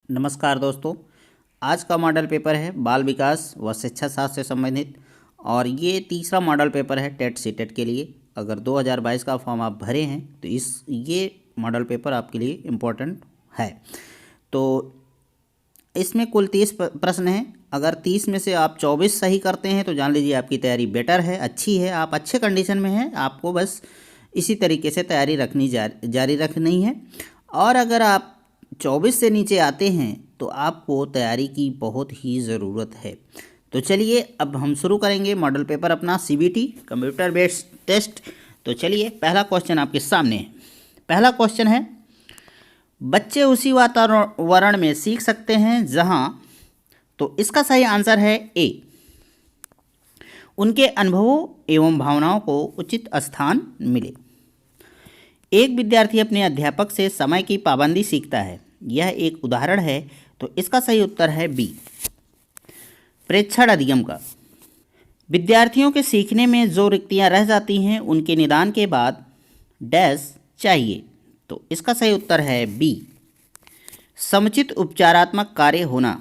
नमस्कार दोस्तों। आज का मॉडल पेपर है बाल विकास व शिक्षा शास्त्र से संबंधित और ये तीसरा मॉडल पेपर है टेट सीटेट के लिए। अगर 2022 का फॉर्म आप भरे हैं तो ये मॉडल पेपर आपके लिए इम्पोर्टेंट है। तो इसमें कुल 30 प्रश्न हैं। अगर 30 में से आप 24 सही करते हैं तो जान लीजिए आपकी तैयारी बेटर है, अच्छी है, आप अच्छे कंडीशन में हैं। आपको बस इसी तरीके से तैयारी रखनी जारी रखनी है। और अगर आप 24 से नीचे आते हैं तो आपको तैयारी की बहुत ही ज़रूरत है। तो चलिए अब हम शुरू करेंगे मॉडल पेपर अपना CBT कंप्यूटर बेस्ड टेस्ट। तो चलिए पहला क्वेश्चन आपके सामने है। पहला क्वेश्चन है, बच्चे उसी वातावरण में सीख सकते हैं जहां, तो इसका सही आंसर है ए, उनके अनुभवों एवं भावनाओं को उचित स्थान मिले। एक विद्यार्थी अपने अध्यापक से समय की पाबंदी सीखता है, यह एक उदाहरण है। तो इसका सही उत्तर है बी, प्रेक्षण अधिगम का। विद्यार्थियों के सीखने में जो रिक्तियां रह जाती हैं उनके निदान के बाद डैश चाहिए। तो इसका सही उत्तर है बी, समुचित उपचारात्मक कार्य होना।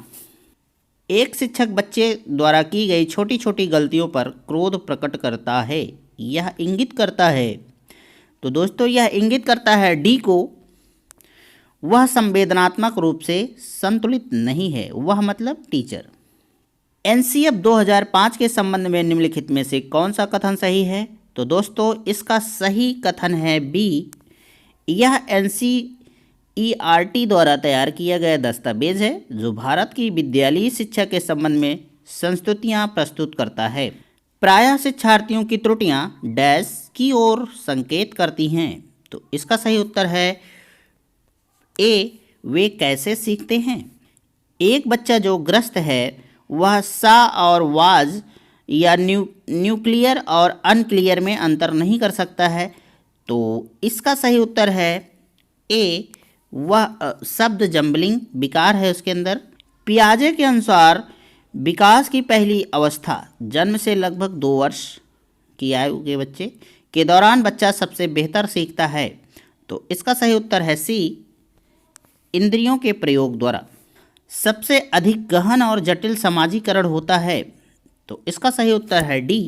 एक शिक्षक बच्चे द्वारा की गई छोटी छोटी गलतियों पर क्रोध प्रकट करता है, यह इंगित करता है। तो दोस्तों यह इंगित करता है डी को, वह संवेदनात्मक रूप से संतुलित नहीं है, वह मतलब टीचर। NCF 2005 के संबंध में निम्नलिखित में से कौन सा कथन सही है? तो दोस्तों इसका सही कथन है बी, यह NCERT द्वारा तैयार किया गया दस्तावेज है जो भारत की विद्यालयी शिक्षा के संबंध में संस्तुतियाँ प्रस्तुत करता है। प्रायः शिक्षार्थियों की त्रुटियाँ डैश की ओर संकेत करती हैं। तो इसका सही उत्तर है ए, वे कैसे सीखते हैं। एक बच्चा जो ग्रस्त है वह सा और वाज या न्यूक्लियर और अनक्लियर में अंतर नहीं कर सकता है। तो इसका सही उत्तर है ए, वह शब्द जम्बलिंग विकार है उसके अंदर। पियाजे के अनुसार विकास की पहली अवस्था जन्म से लगभग 2 वर्ष की आयु के बच्चे के दौरान बच्चा सबसे बेहतर सीखता है। तो इसका सही उत्तर है सी, इंद्रियों के प्रयोग द्वारा। सबसे अधिक गहन और जटिल समाजीकरण होता है। तो इसका सही उत्तर है डी,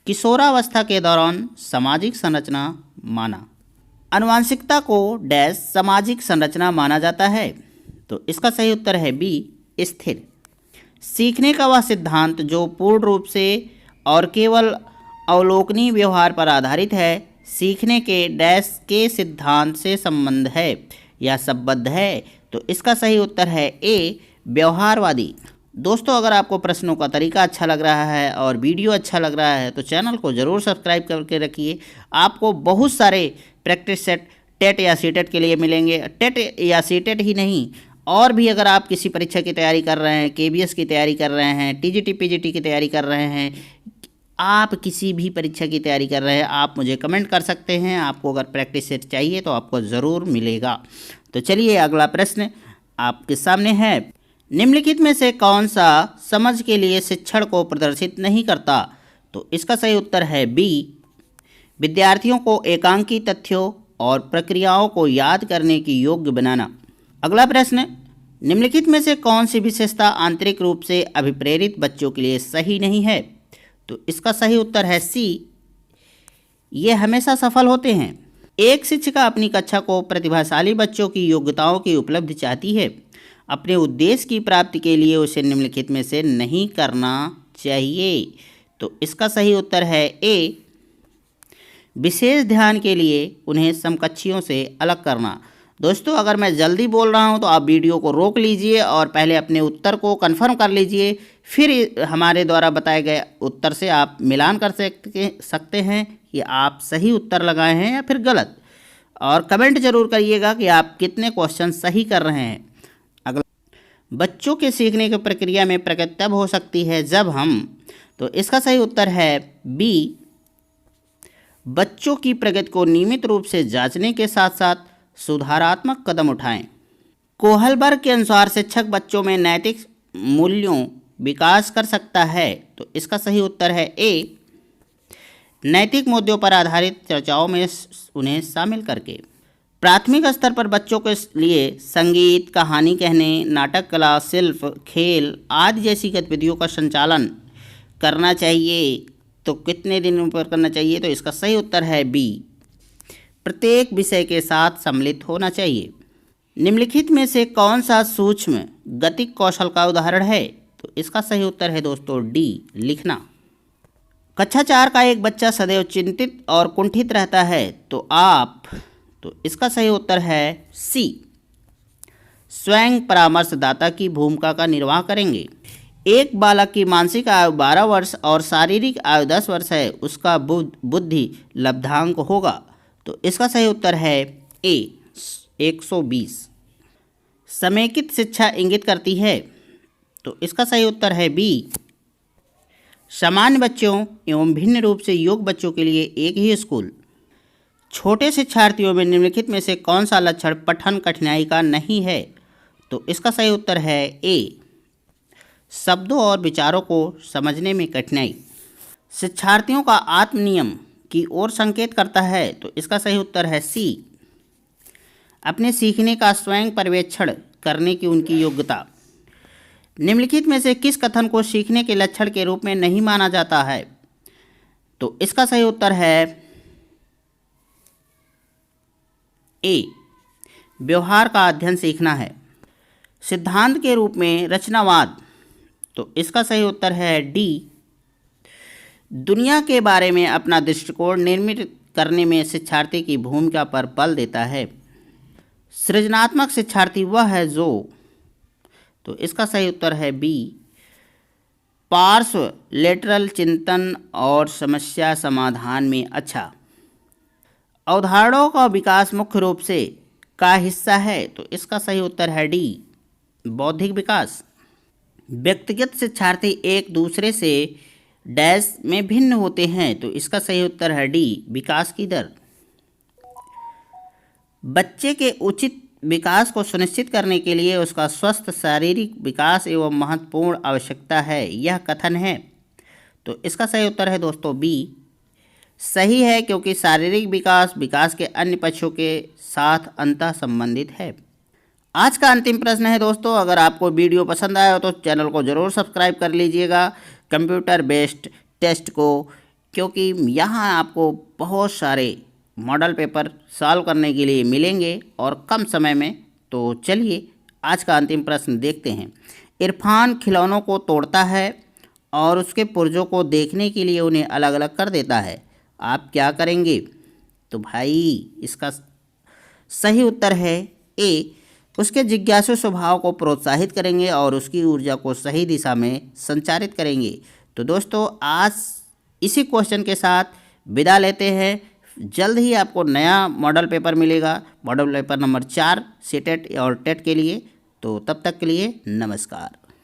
किशोरावस्था के दौरान सामाजिक संरचना माना। आनुवंशिकता को डैश सामाजिक संरचना माना जाता है। तो इसका सही उत्तर है बी, स्थिर। सीखने का वह सिद्धांत जो पूर्ण रूप से और केवल अवलोकनीय व्यवहार पर आधारित है, सीखने के डैश के सिद्धांत से संबंध है या संबद्ध है। तो इसका सही उत्तर है ए, व्यवहारवादी। दोस्तों अगर आपको प्रश्नों का तरीका अच्छा लग रहा है और वीडियो अच्छा लग रहा है तो चैनल को ज़रूर सब्सक्राइब करके रखिए। आपको बहुत सारे प्रैक्टिस सेट टेट या सीटेट के लिए मिलेंगे। टेट या सीटेट ही नहीं, और भी अगर आप किसी परीक्षा की तैयारी कर रहे हैं, KBS की तैयारी कर रहे हैं, TGT PGT की तैयारी कर रहे हैं, आप किसी भी परीक्षा की तैयारी कर रहे हैं, आप मुझे कमेंट कर सकते हैं। आपको अगर प्रैक्टिस सेट चाहिए तो आपको ज़रूर मिलेगा। तो चलिए अगला प्रश्न आपके सामने है, निम्नलिखित में से कौन सा समझ के लिए शिक्षण को प्रदर्शित नहीं करता? तो इसका सही उत्तर है बी, विद्यार्थियों को एकांकी तथ्यों और प्रक्रियाओं को याद करने की योग्य बनाना। अगला प्रश्न, निम्नलिखित में से कौन सी विशेषता आंतरिक रूप से अभिप्रेरित बच्चों के लिए सही नहीं है? तो इसका सही उत्तर है सी, ये हमेशा सफल होते हैं। एक शिक्षिका अपनी कक्षा को प्रतिभाशाली बच्चों की योग्यताओं की उपलब्धि चाहती है। अपने उद्देश्य की प्राप्ति के लिए उसे निम्नलिखित में से नहीं करना चाहिए। तो इसका सही उत्तर है ए, विशेष ध्यान के लिए उन्हें समकक्षियों से अलग करना। दोस्तों अगर मैं जल्दी बोल रहा हूं तो आप वीडियो को रोक लीजिए और पहले अपने उत्तर को कंफर्म कर लीजिए, फिर हमारे द्वारा बताए गए उत्तर से आप मिलान कर सकते हैं कि आप सही उत्तर लगाए हैं या फिर गलत। और कमेंट जरूर करिएगा कि आप कितने क्वेश्चन सही कर रहे हैं। अगला, बच्चों के सीखने की प्रक्रिया में प्रगति तब हो सकती है जब हम, तो इसका सही उत्तर है बी, बच्चों की प्रगति को नियमित रूप से जांचने के साथ साथ सुधारात्मक कदम उठाएं। कोहलबर्ग के अनुसार शिक्षक बच्चों में नैतिक मूल्यों विकास कर सकता है। तो इसका सही उत्तर है ए, नैतिक मुद्दों पर आधारित चर्चाओं में उन्हें शामिल करके। प्राथमिक स्तर पर बच्चों के लिए संगीत, कहानी कहने, नाटक कला, शिल्प, खेल आदि जैसी गतिविधियों का संचालन करना चाहिए। तो कितने दिनों पर करना चाहिए? तो इसका सही उत्तर है बी, प्रत्येक विषय के साथ सम्मिलित होना चाहिए। निम्नलिखित में से कौन सा सूक्ष्म गतिक कौशल का उदाहरण है? तो इसका सही उत्तर है दोस्तों डी, लिखना। कक्षा 4 का एक बच्चा सदैव चिंतित और कुंठित रहता है, तो इसका सही उत्तर है सी, स्वयं परामर्शदाता की भूमिका का निर्वाह करेंगे। एक बालक की मानसिक आयु 12 वर्ष और शारीरिक आयु 10 वर्ष है, उसका बुद्धि लब्धांक होगा। तो इसका सही उत्तर है ए, 120। समेकित शिक्षा इंगित करती है, तो इसका सही उत्तर है बी, सामान्य बच्चों एवं भिन्न रूप से योग्य बच्चों के लिए एक ही स्कूल। छोटे शिक्षार्थियों में निम्नलिखित में से कौन सा लक्षण पठन कठिनाई का नहीं है? तो इसका सही उत्तर है ए, शब्दों और विचारों को समझने में कठिनाई। शिक्षार्थियों का आत्मनियम की ओर संकेत करता है, तो इसका सही उत्तर है सी, अपने सीखने का स्वयं पर्यवेक्षण करने की उनकी योग्यता। निम्नलिखित में से किस कथन को सीखने के लक्षण के रूप में नहीं माना जाता है? तो इसका सही उत्तर है ए, व्यवहार का अध्ययन सीखना है। सिद्धांत के रूप में रचनावाद, तो इसका सही उत्तर है डी, दुनिया के बारे में अपना दृष्टिकोण निर्मित करने में शिक्षार्थी की भूमिका पर बल देता है। सृजनात्मक शिक्षार्थी वह है जो, तो इसका सही उत्तर है बी, पार्श्व लेटरल चिंतन और समस्या समाधान में अच्छा। अवधारणाओं का विकास मुख्य रूप से का हिस्सा है, तो इसका सही उत्तर है डी, बौद्धिक विकास। व्यक्तिगत शिक्षार्थी एक दूसरे से डैश में भिन्न होते हैं, तो इसका सही उत्तर है डी, विकास की दर। बच्चे के उचित विकास को सुनिश्चित करने के लिए उसका स्वस्थ शारीरिक विकास एवं महत्वपूर्ण आवश्यकता है, यह कथन है। तो इसका सही उत्तर है दोस्तों बी, सही है, क्योंकि शारीरिक विकास विकास के अन्य पक्षों के साथ अंतः संबंधित है। आज का अंतिम प्रश्न है दोस्तों, अगर आपको वीडियो पसंद आया हो तो चैनल को ज़रूर सब्सक्राइब कर लीजिएगा कंप्यूटर बेस्ड टेस्ट को, क्योंकि यहाँ आपको बहुत सारे मॉडल पेपर सॉल्व करने के लिए मिलेंगे और कम समय में। तो चलिए आज का अंतिम प्रश्न देखते हैं। इरफान खिलौनों को तोड़ता है और उसके पुर्जों को देखने के लिए उन्हें अलग अलग कर देता है, आप क्या करेंगे? तो भाई इसका सही उत्तर है ए, उसके जिज्ञासु स्वभाव को प्रोत्साहित करेंगे और उसकी ऊर्जा को सही दिशा में संचारित करेंगे। तो दोस्तों आज इसी क्वेश्चन के साथ विदा लेते हैं। जल्द ही आपको नया मॉडल पेपर मिलेगा, मॉडल पेपर नंबर 4 सीटेट और टेट के लिए। तो तब तक के लिए नमस्कार।